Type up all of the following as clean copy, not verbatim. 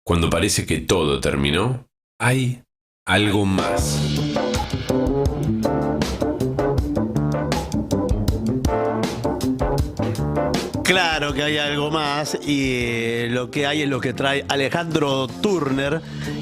Cuando parece que todo terminó, hay algo más. Claro que hay algo más y lo que hay es lo que trae Alejandro Turner,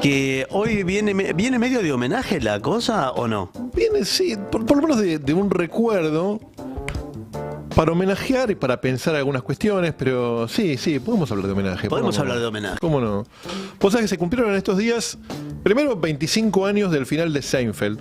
que hoy viene medio de homenaje la cosa, ¿o no? Viene, sí, por lo menos de un recuerdo para homenajear y para pensar algunas cuestiones, pero sí, podemos hablar de homenaje. Podemos hablar de homenaje. ¿Cómo no? Vos sabés que se cumplieron en estos días, primero 25 años del final de Seinfeld.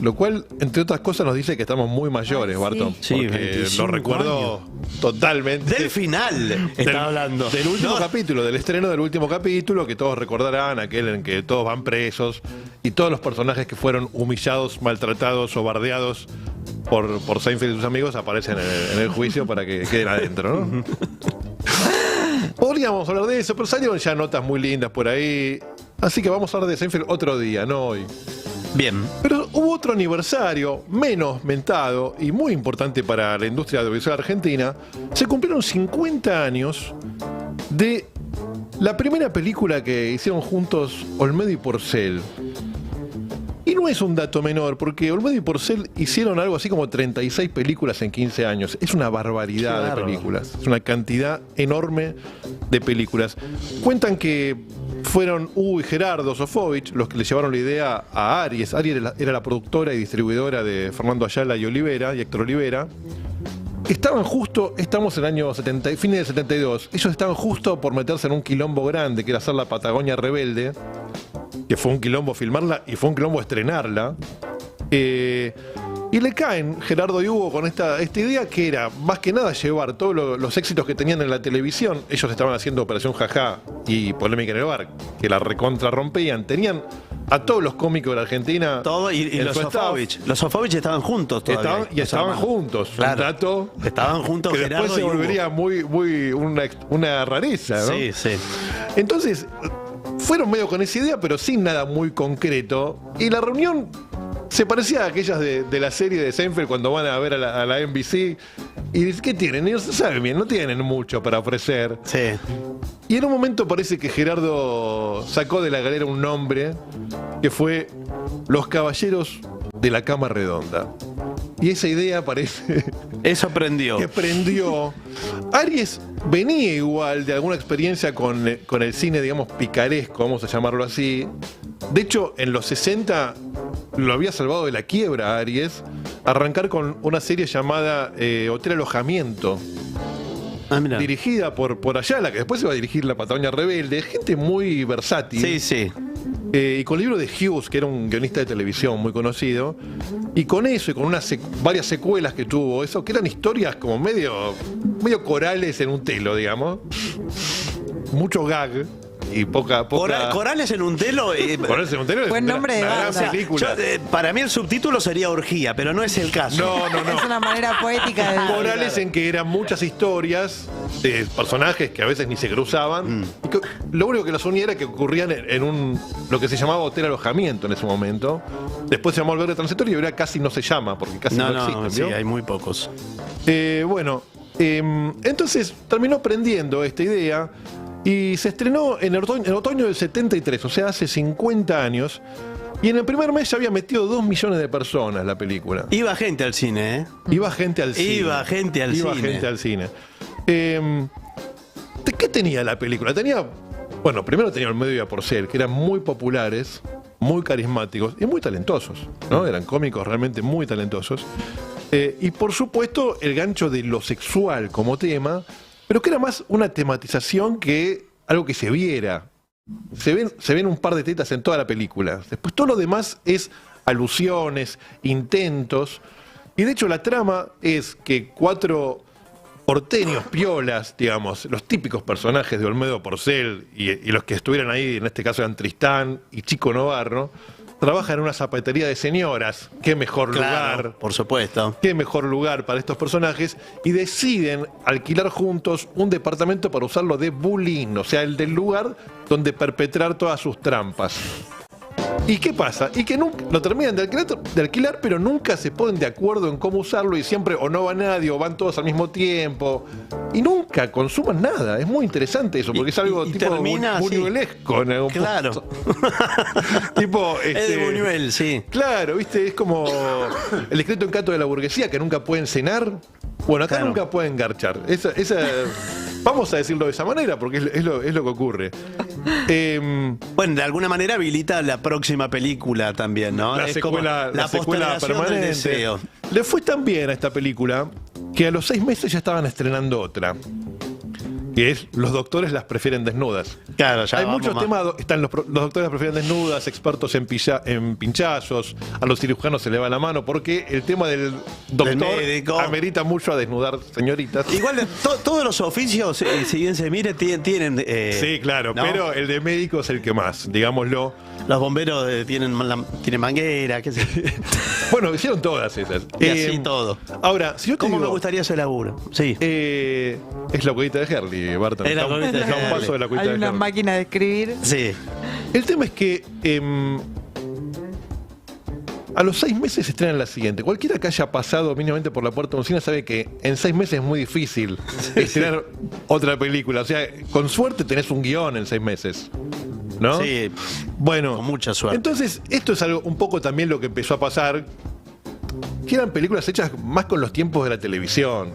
Lo cual, entre otras cosas, nos dice que estamos muy mayores, Barton. Sí, porque lo recuerdo totalmente. Del final está hablando. Del último No. capítulo, del estreno del último capítulo, que todos recordarán, aquel en que todos van presos y todos los personajes que fueron humillados, maltratados o bardeados por Seinfeld y sus amigos aparecen en el juicio para que queden adentro, ¿no? Podríamos hablar de eso, pero salieron ya notas muy lindas por ahí. Así que vamos a hablar de Seinfeld otro día, no hoy. Bien. Pero hubo otro aniversario menos mentado y muy importante para la industria audiovisual argentina. Se cumplieron 50 años de la primera película que hicieron juntos Olmedo y Porcel. Y no es un dato menor, porque Olmedo y Porcel hicieron algo así como 36 películas en 15 años. Es una barbaridad de películas. Es una cantidad enorme de películas. Cuentan que fueron Hugo y Gerardo Sofovich los que le llevaron la idea a Aries. Aries era la productora y distribuidora de Fernando Ayala y Héctor Olivera. Estaban justo, estamos en el año 70, fines del 72, ellos estaban justo por meterse en un quilombo grande, que era hacer la Patagonia Rebelde, que fue un quilombo filmarla y fue un quilombo estrenarla. Y le caen Gerardo y Hugo con esta idea que era, más que nada, llevar todos los éxitos que tenían en la televisión. Ellos estaban haciendo Operación Jajá y Polémica en el Bar, que la recontra rompían. Tenían a todos los cómicos de la Argentina. Todo y los Sofovich. Los Sofovich estaban juntos todavía. Estaban juntos. Claro. Un dato Estaban juntos que Gerardo después se y Hugo. volvería muy una rareza, ¿no? Sí. Entonces, fueron medio con esa idea, pero sin nada muy concreto. Y la reunión se parecía a aquellas de la serie de Seinfeld cuando van a ver a la NBC. Y dicen, ¿qué tienen? Ellos saben bien, no tienen mucho para ofrecer. Sí. Y en un momento parece que Gerardo sacó de la galera un nombre que fue Los Caballeros de la Cama Redonda. Y esa idea parece Eso prendió. que prendió. Aries venía igual de alguna experiencia con el cine, digamos, picaresco, vamos a llamarlo así. De hecho, en los 60 lo había salvado de la quiebra a Aries, arrancar con una serie llamada Hotel Alojamiento, Ah, mira. dirigida por Ayala, que después se va a dirigir La Patagonia Rebelde. Gente muy versátil. Sí. Y con el libro de Hughes, que era un guionista de televisión muy conocido, y con eso, y con varias secuelas que tuvo, eso, que eran historias como medio corales en un telo, digamos. Mucho gag y poca... Corales en un telo. Corales en un telo es Buen nombre de una gran banda. película. Para mí el subtítulo sería orgía, pero no es el caso. No. Es una manera poética de... Corales en que eran muchas historias de personajes que a veces ni se cruzaban. Y que lo único que los unía era que ocurrían en lo que se llamaba Hotel Alojamiento en ese momento. Después se llamó Albergue Transitorio y ahora casi no se llama, porque casi no existe. Sí, ¿vio? hay muy pocos. Entonces terminó prendiendo esta idea y se estrenó en otoño del 73, o sea, hace 50 años. Y en el primer mes ya había metido 2 millones de personas la película. Iba gente al cine, ¿eh? Iba gente al cine. Iba gente al cine. ¿Qué tenía la película? Bueno, primero tenía Olmedo y Porcel, que eran muy populares, muy carismáticos y muy talentosos, ¿no? Eran cómicos realmente muy talentosos. Y por supuesto, el gancho de lo sexual como tema, pero que era más una tematización que algo que se viera. Se ven un par de tetas en toda la película. Después todo lo demás es alusiones, intentos. Y de hecho la trama es que 4 porteños piolas, digamos, los típicos personajes de Olmedo Porcel y los que estuvieran ahí, en este caso eran Tristán y Chico Novarro, trabajan en una zapatería de señoras. Qué mejor lugar. Por supuesto. Qué mejor lugar para estos personajes. Y deciden alquilar juntos un departamento para usarlo de bulín, o sea, el del lugar donde perpetrar todas sus trampas. ¿Y qué pasa? Y que nunca lo terminan de alquilar, pero nunca se ponen de acuerdo en cómo usarlo y siempre o no va nadie o van todos al mismo tiempo. Y nunca consuman nada. Es muy interesante eso, porque es algo y tipo termina así. buñuelesco en algún Claro. punto. Tipo, Es de Buñuel, sí. Claro, ¿viste? Es como el escrito encanto de la burguesía, que nunca pueden cenar. Bueno, acá Claro. nunca pueden garchar. Vamos a decirlo de esa manera, porque es lo que ocurre. Bueno, de alguna manera habilita la próxima película también, ¿no? La Es como secuela postergación del permanente. deseo. Le fue tan bien a esta película que a los 6 meses ya estaban estrenando otra. Que es Los doctores las prefieren desnudas. Claro, ya Hay vamos muchos más. temas, están los doctores las prefieren desnudas, expertos en pinchazos, a los cirujanos se le va la mano, porque el tema del doctor médico. amerita mucho a desnudar señoritas. Igual todos los oficios, si bien se mire, tienen... Sí, claro, ¿no? pero el de médico es el que más, digámoslo. Los bomberos tienen manguera, qué sé yo. Bueno, hicieron todas esas. Y así todo. Ahora, si yo te ¿Cómo digo, me gustaría ese laburo? Sí. es la cuevita de Herley, Barton. Es la cuevita de Está un Herley. paso de la cuevita Hay de una Herley. máquina de escribir. Sí. El tema es que a los 6 meses se estrena la siguiente. Cualquiera que haya pasado mínimamente por la puerta de un cine sabe que en 6 meses es muy difícil estrenar otra película. O sea, con suerte tenés un guión en 6 meses. ¿No? Sí. Bueno, Con mucha suerte. Entonces, esto es algo un poco también lo que empezó a pasar, que eran películas hechas más con los tiempos de la televisión,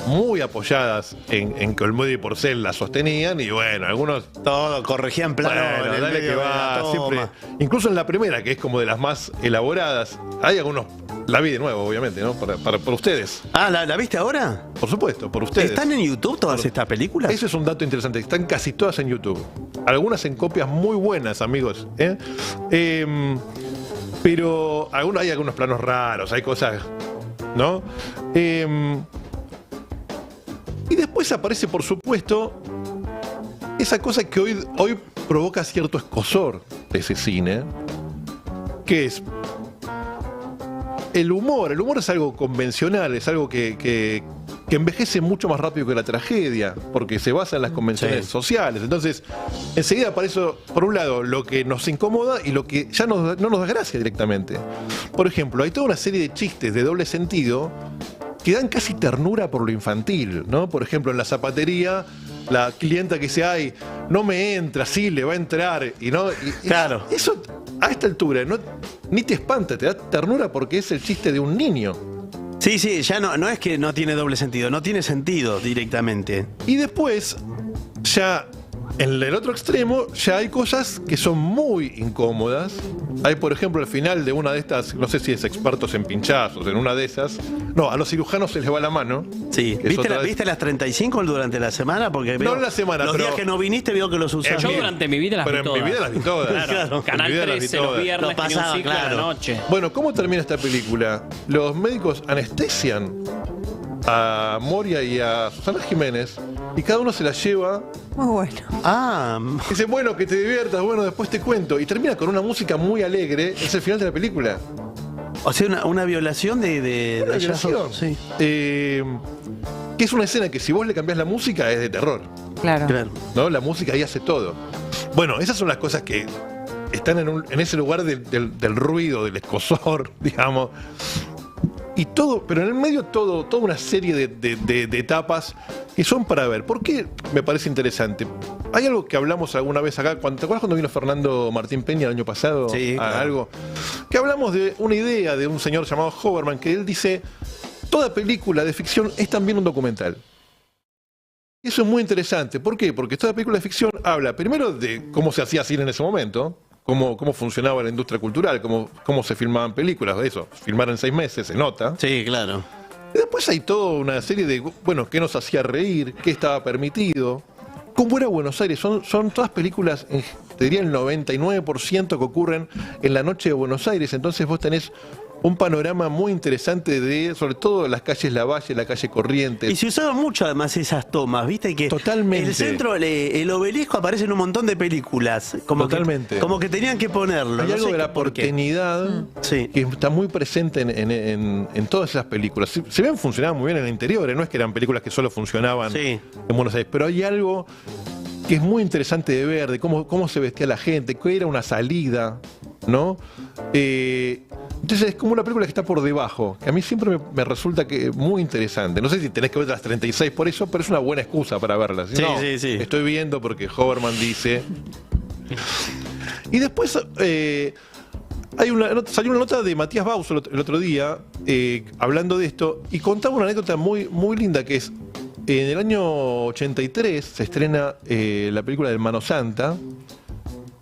muy apoyadas en que Olmedo y Porcel las sostenían, y bueno, algunos Todo, corregían plano. en bueno, el dale medio que de la va, toma. siempre. Incluso en la primera, que es como de las más elaboradas, hay algunos. La vi de nuevo, obviamente, ¿no? Para ustedes. Ah, ¿la viste ahora? Por supuesto, por ustedes. ¿Están en YouTube todas estas películas? Eso es un dato interesante. Están casi todas en YouTube. Algunas en copias muy buenas, amigos. Pero hay algunos planos raros, hay cosas. ¿No? Y después aparece, por supuesto, esa cosa que hoy provoca cierto escozor de ese cine, que es el humor. El humor es algo convencional, es algo que envejece mucho más rápido que la tragedia, porque se basa en las convenciones Sí. sociales. Entonces, enseguida aparece, por un lado, lo que nos incomoda y lo que ya no nos da gracia directamente. Por ejemplo, hay toda una serie de chistes de doble sentido que dan casi ternura por lo infantil, ¿no? Por ejemplo, en la zapatería, la clienta que dice, ay, no me entra, sí, le va a entrar. Y no, Claro. Eso, a esta altura, ni te espanta, te da ternura porque es el chiste de un niño. Sí, ya no es que no tiene doble sentido, no tiene sentido directamente. Y después, ya en el otro extremo, ya hay cosas que son muy incómodas. Hay, por ejemplo, al final de una de estas, no sé si es expertos en pinchazos, en una de esas. No, a los cirujanos se les va la mano. Sí. Es otra vez. ¿Viste las 35 durante la semana? Porque No en la semana, los pero- días que no viniste veo que los usás. Yo bien. durante mi vida las Pero vi en todas. mi vida las vi todas. Claro. En Canal mi vida las vi 13 los todas. viernes Lo tenía pasaba, un ciclo a claro. la noche. Bueno, ¿cómo termina esta película? Los médicos anestesian a Moria y a Susana Jiménez y cada uno se la lleva. Muy bueno. Ah, Dice, bueno, que te diviertas, bueno, después te cuento. Y termina con una música muy alegre. Es el final de la película. o sea, una violación de Una hallazgos. violación. Sí, Que es una escena que si vos le cambiás la música es de terror. Claro. claro. ¿No? La música ahí hace todo. Bueno, esas son las cosas que están en ese lugar del ruido, del escozor, digamos. Y todo, pero en el medio toda una serie de etapas que son para ver. ¿Por qué me parece interesante? Hay algo que hablamos alguna vez acá. ¿Te acuerdas cuando vino Fernando Martín Peña el año pasado? Sí, claro. Algo. Que hablamos de una idea de un señor llamado Hoverman, que él dice, toda película de ficción es también un documental. Eso es muy interesante. ¿Por qué? Porque toda película de ficción habla primero de cómo se hacía cine en ese momento, cómo funcionaba la industria cultural, cómo se filmaban películas, eso, filmar en 6 meses, se nota. Sí, claro. Y después hay toda una serie de, bueno, qué nos hacía reír, qué estaba permitido, cómo era Buenos Aires. Son todas películas, te diría el 99% que ocurren en la noche de Buenos Aires. Entonces vos tenés un panorama muy interesante de, sobre todo, las calles Lavalle, la calle Corrientes. Y se usaban mucho además esas tomas, ¿viste? Que Totalmente. el centro, el obelisco aparece en un montón de películas. Totalmente. Como que tenían que ponerlo. Hay no algo sé de la por qué. porteñidad Sí. que está muy presente en todas esas películas. Se ven funcionaban muy bien en el interior, no es que eran películas que solo funcionaban Sí. en Buenos Aires, pero hay algo que es muy interesante de ver, de cómo se vestía la gente, qué era una salida, ¿no? Entonces es como una película que está por debajo, que a mí siempre me resulta que muy interesante. No sé si tenés que ver las 36 por eso, pero es una buena excusa para verlas. Sí, No, sí, sí. estoy viendo porque Hoverman dice. Y después salió una nota de Matías Bauso el otro día hablando de esto y contaba una anécdota muy, muy linda que es, en el año 83 se estrena la película de Mano Santa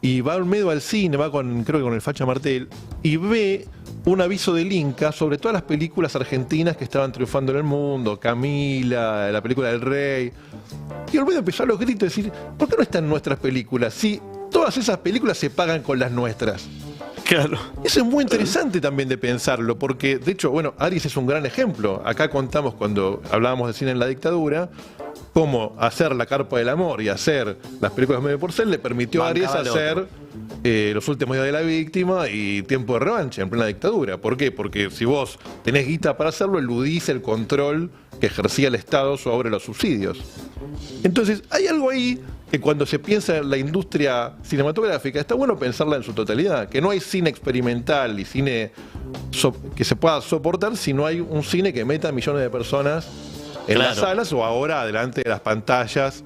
y va Olmedo al cine, creo que con el Facha Martel, y ve un aviso del Inca sobre todas las películas argentinas que estaban triunfando en el mundo, Camila, la película del Rey. Y Olmedo empezó a los gritos a decir, ¿por qué no están nuestras películas? Si todas esas películas se pagan con las nuestras. Claro. Eso es muy interesante también de pensarlo, porque de hecho, bueno, Aries es un gran ejemplo. Acá contamos cuando hablábamos de cine en la dictadura, cómo hacer La Carpa del Amor y hacer las películas de Medio Porcel le permitió a Aries Bancaba el hacer Los Últimos Días de la Víctima y Tiempo de Revancha en plena dictadura. ¿Por qué? Porque si vos tenés guita para hacerlo, eludís el control que ejercía el Estado sobre los subsidios. Entonces, hay algo ahí que cuando se piensa en la industria cinematográfica, está bueno pensarla en su totalidad, que no hay cine experimental y cine que se pueda soportar si no hay un cine que meta millones de personas en las salas o ahora delante de las pantallas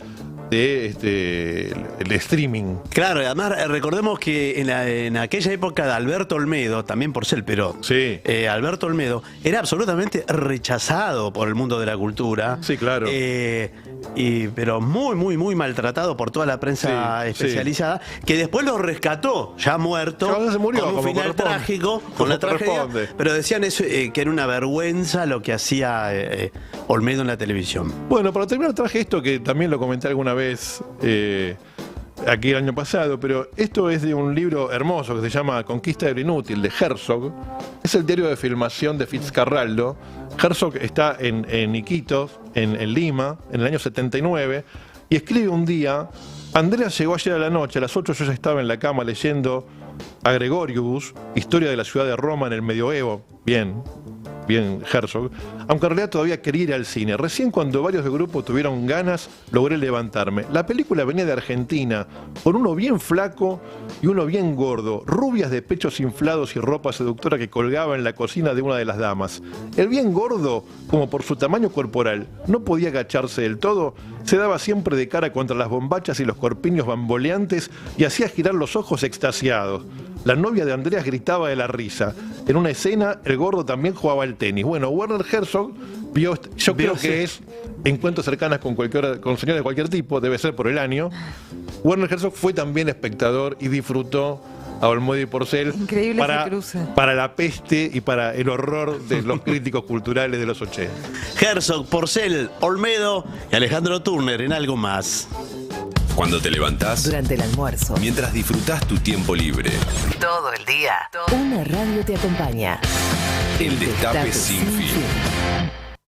de el streaming. Claro, además recordemos que en aquella época de Alberto Olmedo, también Porcel, pero Sí. Alberto Olmedo era absolutamente rechazado por el mundo de la cultura. Sí, claro. Pero muy, muy, muy maltratado por toda la prensa Sí, especializada, que después lo rescató, ya muerto, Ya se murió, con un como final corresponde. trágico, Como con la tragedia. corresponde. Pero decían eso, que era una vergüenza lo que hacía Olmedo en la televisión. Bueno, para terminar traje esto que también lo comenté alguna vez aquí el año pasado, pero esto es de un libro hermoso que se llama Conquista de lo Inútil, de Herzog. Es el diario de filmación de Fitzcarraldo. Herzog está en Iquitos, en Lima, en el año 79, y escribe un día: Andreas llegó ayer a la noche, a las 8 yo ya estaba en la cama leyendo a Gregorius, Historia de la ciudad de Roma en el medioevo. Bien Herzog, aunque en realidad todavía quería ir al cine. Recién cuando varios del grupo tuvieron ganas, logré levantarme. La película venía de Argentina, con uno bien flaco y uno bien gordo, rubias de pechos inflados y ropa seductora que colgaba en la cocina de una de las damas. El bien gordo, como por su tamaño corporal, no podía agacharse del todo, se daba siempre de cara contra las bombachas y los corpiños bamboleantes y hacía girar los ojos extasiados. La novia de Andreas gritaba de la risa. En una escena, el gordo también jugaba al tenis. Bueno, Werner Herzog yo creo que es encuentros cercanas con señores de cualquier tipo, debe ser por el año. Werner Herzog fue también espectador y disfrutó a Olmedo y Porcel Increíble ese cruce. para la peste y para el horror de los críticos culturales de los 80. Herzog, Porcel, Olmedo y Alejandro Turner en Algo Más. Cuando te levantás, Durante el almuerzo. mientras disfrutás tu tiempo libre, Todo el día. Una radio te acompaña. el destape sin fin.